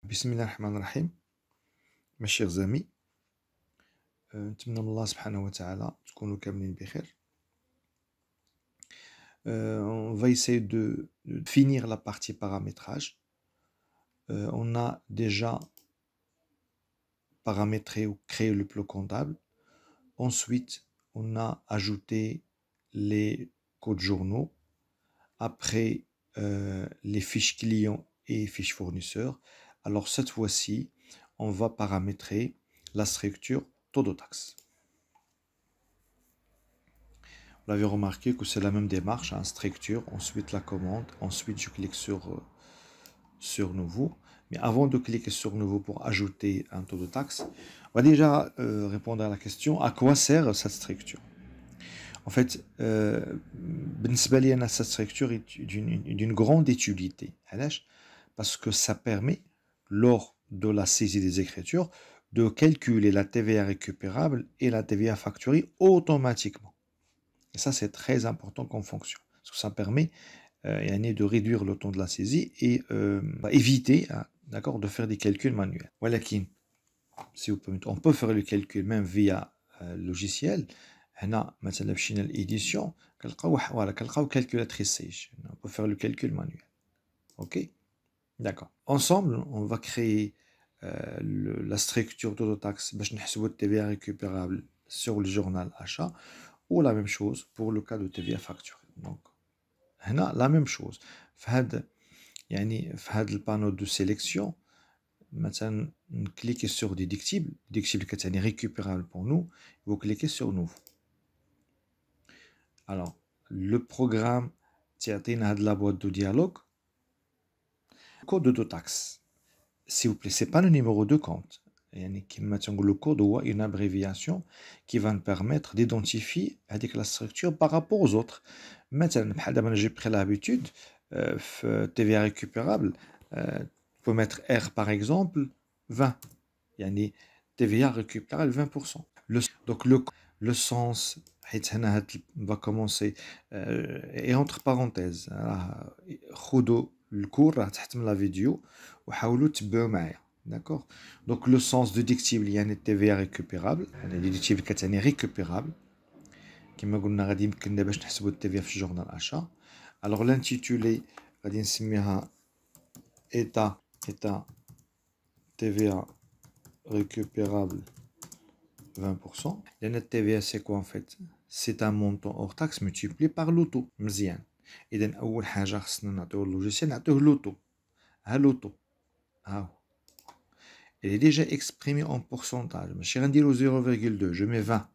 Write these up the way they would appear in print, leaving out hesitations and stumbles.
Bismillahirrahmanirrahim. Mes chers amis, نتمنى من الله سبحانه وتعالى تكونوا كاملين بخير. On va essayer de finir la partie paramétrage. On a déjà paramétré ou créé le bloc comptable. Ensuite, on a ajouté les codes journaux. Après, les fiches clients et fiches fournisseurs. Alors cette fois-ci, on va paramétrer la structure taux de taxe. Vous l'avez remarqué que c'est la même démarche, hein, structure, ensuite la commande, ensuite je clique sur nouveau. Mais avant de cliquer sur nouveau pour ajouter un taux de taxe, on va déjà répondre à la question à quoi sert cette structure. En fait, cette structure est d'une grande utilité. Parce que ça permet, lors de la saisie des écritures, de calculer la TVA récupérable et la TVA facturée automatiquement. Et ça, c'est très important comme fonction. Parce que ça permet de réduire le temps de la saisie et éviter d'accord, de faire des calculs manuels. Voilà, si vous permettez, on peut faire le calcul même via logiciel. هنا مثلا مشينا l'édition كنلقاو calculatrice Sage. On peut faire le calcul manuel. OK? D'accord. Ensemble, on va créer la structure de taxe باش نحسبوا TVA récupérable sur le journal achat ou la même chose pour le cas de TVA facturée. Donc, هنا la même chose. في هذا البانو de sélection مثلا cliquez sur déductible كتعني récupérable pour nous, vous cliquez sur nouveau. Alors, le programme تعطينا هاد la boîte de dialogue code de taxe. S'il vous plaît, c'est pas le numéro de compte. Le code ou une abréviation qui va nous permettre d'identifier la structure par rapport aux autres. Maintenant, j'ai pris l'habitude, TVA récupérable, tu peux mettre R par exemple, 20. TVA récupérable 20%. Donc le sens va commencer, et entre parenthèses, le cours تحت من la vidéo وحاولوا تتبعوا معايا. D'accord? Donc le sens déductible يعني TVA récupérable, يعني déductible كتعني récupérable. كما قلنا غادي يمكننا باش نحسبوا التيفيا في الجورنال achat. Alors l'intitulé غادي نسميها état TVA récupérable 20%. لأن التيفيا c'est quoi en fait? C'est un montant hors taxe multiplié par le taux. مزيان. إذا أول حاجة خصنا نعطيو اللوجيسيال نعطيوه لو طو. ها لو طو. ها هو. Il est déjà exprimé en pourcentage. ماشي غنديرو 0,2. Je mets 20.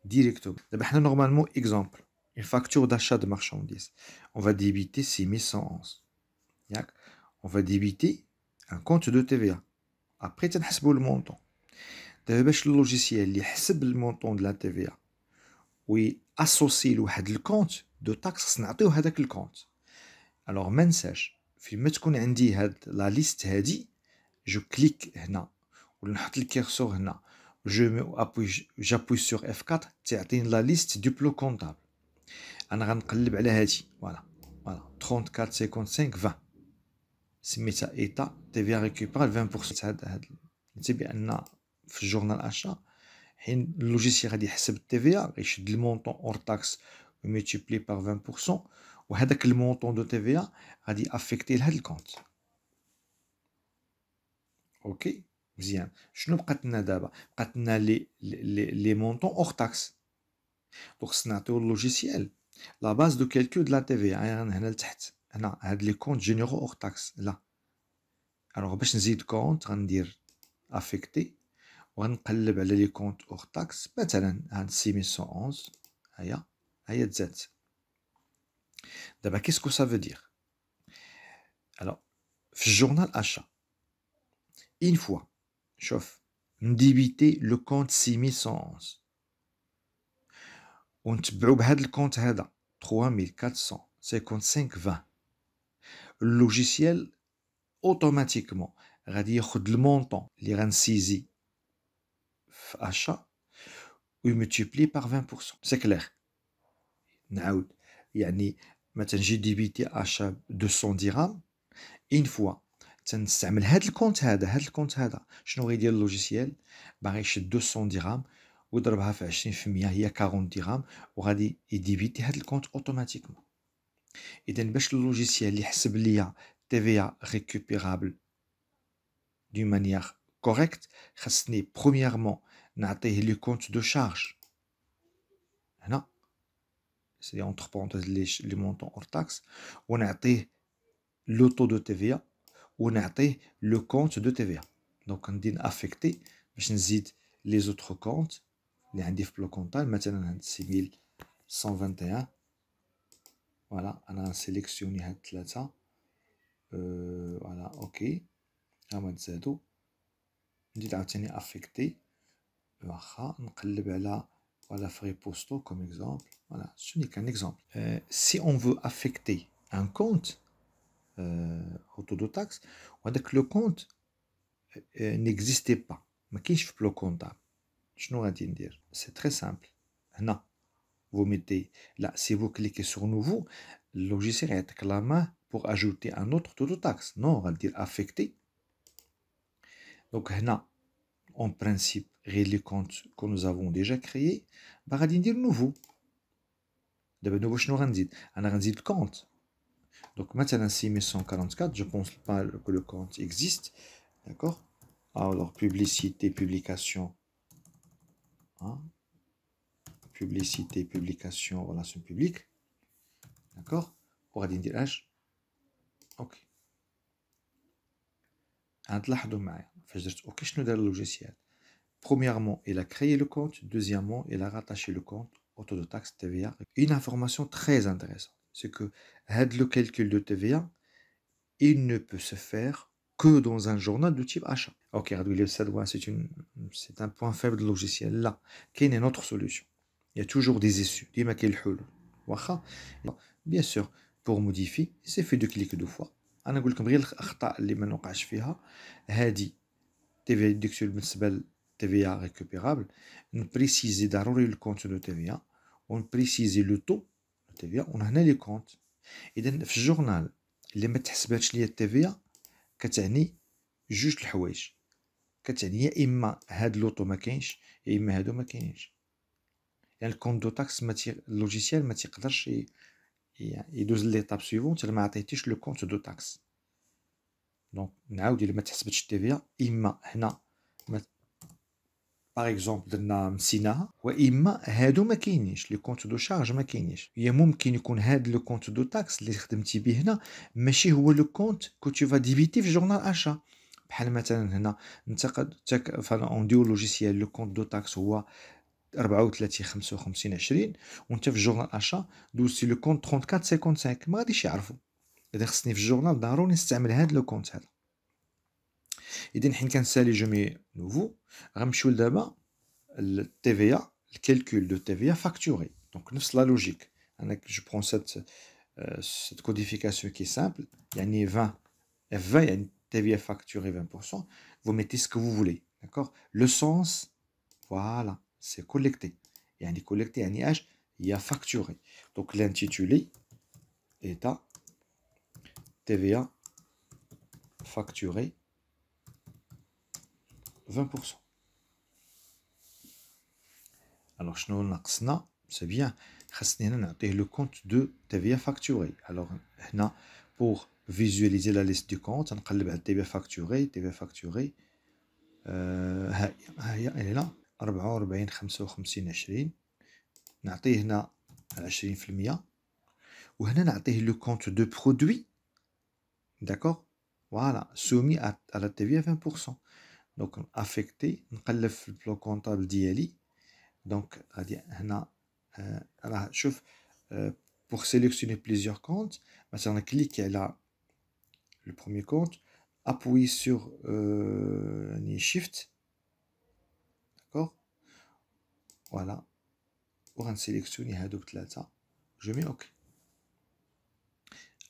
Directement. دابا حنا normalement exemple. Une facture d'achat de marchandises. On va débiter 6111. ياك. On va débiter un compte de TVA. Après تنحسبوا le montant. دابا باش اللوجيسيال اللي يحسب المونطون de la TVA وي اسوسي لواحد الكونت دو تاكس خص نعطيو هذاك الكونت. الوغ ما نساش فيما تكون عندي هاد لا ليست هادي جو كليك هنا ولا نحط الكيرسور هنا جابوي سور F4 تعطيني لا ليست دو بلو كونطابل. انا غنقلب على هادي فوالا 34 55 20 سميتها ايتا TVA récupérable 20%. هاد بان في الجورنال achat حين اللوجيسيال غادي يحسب التيفيا غيشد المونطون اور تاكس وملتيبلي بار 20% وهذاك المونطون دو تيفيا غادي افيكتي لهاد الكونت. اوكي مزيان. شنو بقات لنا دابا؟ بقات لنا لي مونطون اور تاكس. دونك خصنا نعطيو اللوجيسيال لا باز دو كالكول دو لا تيفيا هنا لتحت. هنا هاد لي كونت جينيرو اور تاكس لا. الوغ باش نزيد كونت غندير افيكتي وغنقلب على لي كونت اور تاكس. مثلا هاد 6111 هيا تزادت. دابا كيسكو سا فو دير؟ الوغ في الجورنال achat une fois شوف نديبيتي لو كونت 6111 ونتبعو بهاد الكونت هذا 3455 20 اللوجيسيال اوتوماتيكمون غادي ياخد المونطون اللي غنسيزي في achat ويملتيبلي بار 20%. سي كلير. نعاود يعني مثلا جي ديبيتي achat 200 درهم une fois تنستعمل هاد الكونت هذا شنو غيدير اللوجيسيال؟ باغي يشد 200 درهم ويضربها في 20% هي 40 درهم وغادي يديبيتي هاد الكونت اوتوماتيكمون. اذا باش اللوجيسيال يحسب ليا TVA ريكوبيرابل دو مانيير كوريكت خاصني برومييرمون نعطيه لي كونت دو شارج هنا سي اونتر بارونتيز لي مونطون اور تاكس ونعطيه لو طو دو TVA ونعطيه لو كونت دو TVA. دونك ندير افيكتي باش نزيد لي زوتر كونت اللي عندي في بلو كونطال مثلا هاد 6121 فوالا انا نسيليكسيوني هاد ثلاثه فوالا اوكي هما تزادو نزيد عاوتاني افيكتي واخا نقلب على فوالا فري بوستو كوم اكزومبل فوالا سوني كان اكزومبل سي اون فو افيكتي ان كونت auto de taxe وهذاك لو كونت نيكزيستي با ما كاينش في بلو كونطابل شنو غادي ندير سي تري سامبل هنا vous mettez là si vous cliquez sur nouveau le logiciel يعطيك la main pour ajouter un autre taux de taxe non غادي دير affecté donc هنا en principe غير لي كونت que nous avons déjà créé bah غادي ندير nouveau دابا nouveau شنو غنزيد انا غنزيد الكونت donc maintenant 6144 je pense pas que le compte existe d'accord alors publicité publication hein? Publicité publication relation publique d'accord وغادي ندير اش اوكي غتلاحظوا معايا فاش درت اوكي شنو دار اللوجيسيال premièrement il a créé le compte deuxièmement il a rattaché le compte au taux de taxe TVA une information très intéressante c'est que le calcul de TVA il ne peut se faire que dans un journal de type achat. Ok, c'est un point faible de logiciel. Là, qu'il y a une autre solution. Il y a toujours des issues. Bien sûr, pour modifier, il suffit de cliquer deux fois. أنا أقول لكم غير الأخطاء اللي ما نوقعش فيها. هذه TVA déduction بالنسبة TVA récupérable. نبريسيزي ضروري الكونت دو TVA ونبريسيزي لو طو دو TVA وهنا لي كونت. إذا في الجورنال اللي ما تحسباتش ليا التيفيا كتعني جوج الحوايج كتعني يا اما هاد لوطو ما كاينش يا اما هادو ما كاينينش يعني الكونت دو تاكس اللوجيسيال ما تيقدرش يدوز ليطاب سويفونت الا ما عطيتيش لو كونت دو تاكس دونك نعاود الا ما تحسبتش التيفيا اما هنا باغ اكزومبل درنا نسيناها واما هادو ما كاينينش لي كونت دو شارج ما كاينينش هي ممكن يكون هاد لو كونت دو تاكس اللي خدمتي به هنا ماشي هو لو كونت كو تو فا ديبيتي في جورنال اشا بحال مثلا هنا انت اون ديو لوجيسيال لو كونت دو تاكس هو 34 55 20 وانت في جورنال اشا دوزتي لو كونت 34 55 ما غاديش يعرفوا اذا خصني في الجورنال ضروري نستعمل هاد لو كونت هذا إذن حين كنسالي جومي نوفو غنمشيو لدابا التيفيا الكالكول دو تيفيا فاكتوري دونك نفس لا لوجيك انا جو برون cette codification qui est simple يعني 20 F20 يعني TVA facturé 20% vous mettez ce que vous voulez d'accord le sens voilà c'est collecté يعني collecté يعني اش هي facturé donc l'intitulé est à TVA facturé 20%. Alors, شنو ناقصنا c'est bien خاصني هنا نعطيه le compte de TVA facturé. Alors هنا pour visualiser la liste du compte نقلب على TVA facturé ها هي elle est là 44 55 20 نعطيه هنا 20% وهنا نعطيه le compte de produit d'accord voilà soumis à la TVA 20%. Donc affecté نقلب في البلو كونطابل ديالي دونك غادي هنا راه شوف pour sélectionner plusieurs comptes مثلا كليكي على le premier compte appuyer sur يعني shift d'accord voilà وغنسيليكسيوني هادوك ثلاثه je mets ok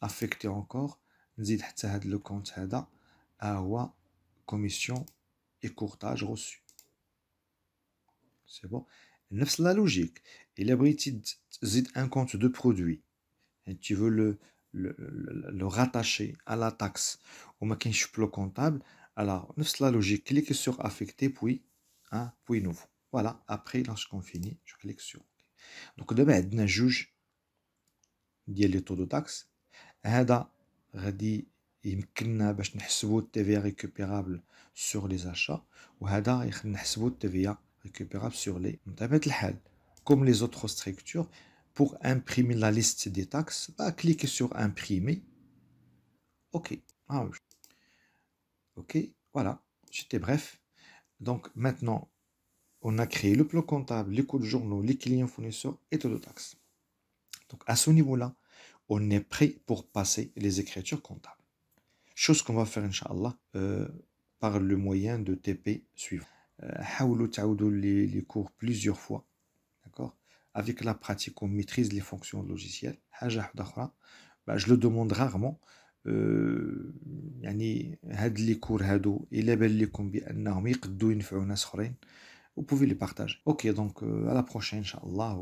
affecté encore نزيد حتى هاد لو كونت هذا هو commission et courtage reçu. C'est bon. La logique. Il a besoin de un compte de produit. Et tu veux le rattacher à la taxe ou ma كاينش plan comptable, alors نفس la logique, cliquez sur affecter puis nouveau. Voilà, après lorsqu'on finit, je clique sur OK. Donc دابا عندنا جوج ديال لي طو دو taxe. هذا غادي يمكننا باش نحسبوا TVA récupérable sur les achats, وهذا يخلينا نحسبوا TVA récupérable sur les. بطبيعة الحال comme les autres structures, pour imprimer la liste des taxes, cliquez sur imprimer. OK. Ah oui. OK, voilà, j'étais bref. Donc maintenant, on a créé le plan comptable, les coûts de journaux, les clients fournisseurs et tout de taxes. Donc à ce niveau-là, on est prêt pour passer les écritures comptables. Chose qu'on va faire, Inch'Allah, par le moyen de TP suivant. حاولوا تعودوا les cours plusieurs fois. D'accord? Avec la pratique, on maîtrise les fonctions logicielles. حاجة واحدة أخرى, je le demande rarement. يعني هاد لي كور هادو إلا بان لكم بأنهم يقدوا ينفعوا ناس أخرين, vous pouvez les partager. Ok, donc à la prochaine, Inch'Allah.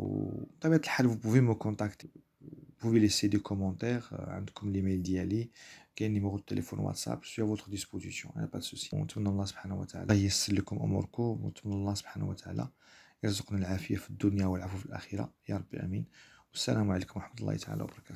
بطبيعة الحال, vous pouvez me contacter. Vous pouvez laisser des commentaires, عندكم l'email ديالي, كاين numéro de téléphone WhatsApp, je suis à votre disposition, il n'y a pas de souci. ونتمنى الله سبحانه وتعالى ييسر لكم أموركم, ونتمنى الله سبحانه وتعالى يرزقنا العافية في الدنيا والعفو في الآخرة, يا رب آمين. والسلام عليكم ورحمة الله تعالى وبركاته.